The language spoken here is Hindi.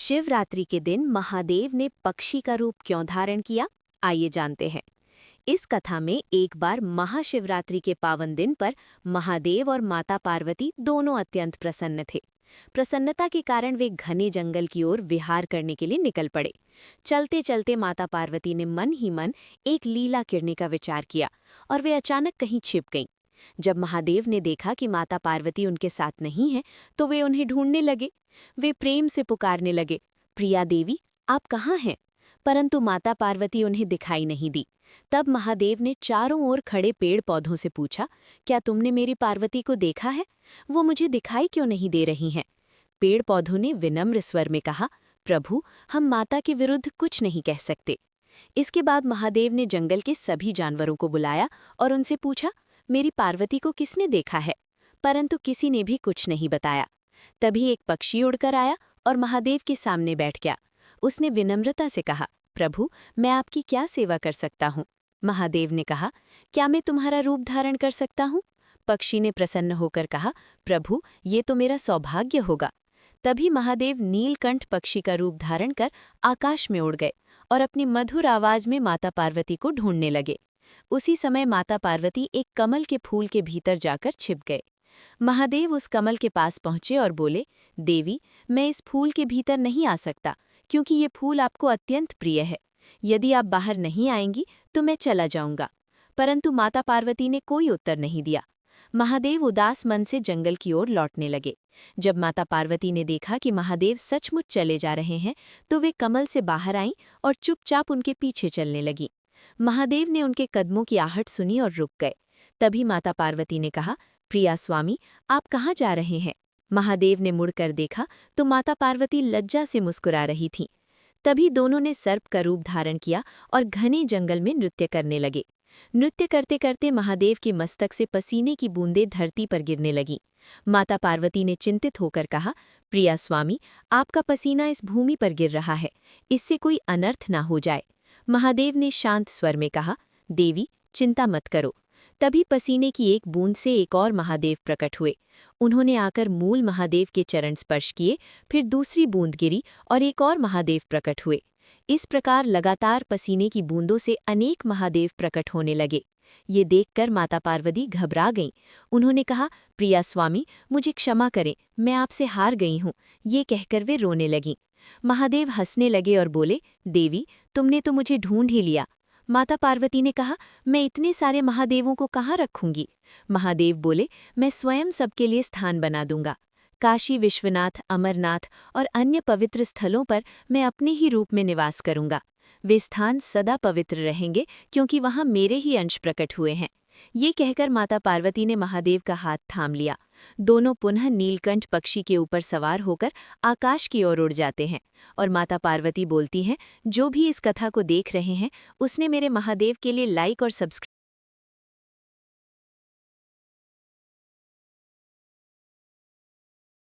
शिवरात्रि के दिन महादेव ने पक्षी का रूप क्यों धारण किया? आइए जानते हैं। इस कथा में एक बार महाशिवरात्रि के पावन दिन पर महादेव और माता पार्वती दोनों अत्यंत प्रसन्न थे। प्रसन्नता के कारण वे घने जंगल की ओर विहार करने के लिए निकल पड़े। चलते चलते माता पार्वती ने मन ही मन एक लीला करने का विचार किया और वे अचानक कहीं छिप गईं। जब महादेव ने देखा कि माता पार्वती उनके साथ नहीं है, तो वे उन्हें ढूंढने लगे। वे प्रेम से पुकारने लगे, प्रिया देवी, आप कहाँ हैं? परंतु माता पार्वती उन्हें दिखाई नहीं दी। तब महादेव ने चारों ओर खड़े पेड़ पौधों से पूछा, क्या तुमने मेरी पार्वती को देखा है? वो मुझे दिखाई क्यों नहीं दे रही हैं? पेड़ पौधों ने विनम्र स्वर में कहा, प्रभु, हम माता के विरुद्ध कुछ नहीं कह सकते। इसके बाद महादेव ने जंगल के सभी जानवरों को बुलाया और उनसे पूछा, मेरी पार्वती को किसने देखा है? परंतु किसी ने भी कुछ नहीं बताया। तभी एक पक्षी उड़कर आया और महादेव के सामने बैठ गया। उसने विनम्रता से कहा, प्रभु, मैं आपकी क्या सेवा कर सकता हूँ? महादेव ने कहा, क्या मैं तुम्हारा रूप धारण कर सकता हूँ? पक्षी ने प्रसन्न होकर कहा, प्रभु, ये तो मेरा सौभाग्य होगा। तभी महादेव नीलकंठ पक्षी का रूप धारण कर आकाश में उड़ गए और अपनी मधुर आवाज में माता पार्वती को ढूंढने लगे। उसी समय माता पार्वती एक कमल के फूल के भीतर जाकर छिप गए। महादेव उस कमल के पास पहुंचे और बोले, देवी, मैं इस फूल के भीतर नहीं आ सकता, क्योंकि ये फूल आपको अत्यंत प्रिय है। यदि आप बाहर नहीं आएंगी तो मैं चला जाऊंगा। परंतु माता पार्वती ने कोई उत्तर नहीं दिया। महादेव उदास मन से जंगल की ओर लौटने लगे। जब माता पार्वती ने देखा कि महादेव सचमुच चले जा रहे हैं, तो वे कमल से बाहर आईं और चुपचाप उनके पीछे चलने लगीं। महादेव ने उनके कदमों की आहट सुनी और रुक गए। तभी माता पार्वती ने कहा, प्रिया स्वामी, आप कहाँ जा रहे हैं? महादेव ने मुड़कर देखा तो माता पार्वती लज्जा से मुस्कुरा रही थीं। तभी दोनों ने सर्प का रूप धारण किया और घने जंगल में नृत्य करने लगे। नृत्य करते करते महादेव की मस्तक से पसीने की बूंदें धरती पर गिरने लगीं। माता पार्वती ने चिंतित होकर कहा, प्रिया स्वामी, आपका पसीना इस भूमि पर गिर रहा है, इससे कोई अनर्थ ना हो जाए। महादेव ने शांत स्वर में कहा, देवी, चिंता मत करो। तभी पसीने की एक बूंद से एक और महादेव प्रकट हुए। उन्होंने आकर मूल महादेव के चरण स्पर्श किए, फिर दूसरी बूंद गिरी और एक और महादेव प्रकट हुए। इस प्रकार लगातार पसीने की बूंदों से अनेक महादेव प्रकट होने लगे। ये देखकर माता पार्वती घबरा गईं। उन्होंने कहा, प्रिया स्वामी, मुझे क्षमा करें, मैं आपसे हार गई हूँ। ये कहकर वे रोने लगीं। महादेव हंसने लगे और बोले, देवी, तुमने तो मुझे ढूंढ ही लिया। माता पार्वती ने कहा, मैं इतने सारे महादेवों को कहाँ रखूंगी? महादेव बोले, मैं स्वयं सबके लिए स्थान बना दूंगा। काशी विश्वनाथ, अमरनाथ और अन्य पवित्र स्थलों पर मैं अपने ही रूप में निवास करूंगा। वे स्थान सदा पवित्र रहेंगे, क्योंकि वहां मेरे ही अंश प्रकट हुए हैं। ये कहकर माता पार्वती ने महादेव का हाथ थाम लिया। दोनों पुनः नीलकंठ पक्षी के ऊपर सवार होकर आकाश की ओर उड़ जाते हैं और माता पार्वती बोलती हैं, जो भी इस कथा को देख रहे हैं, उसने मेरे महादेव के लिए लाइक और सब्सक्राइब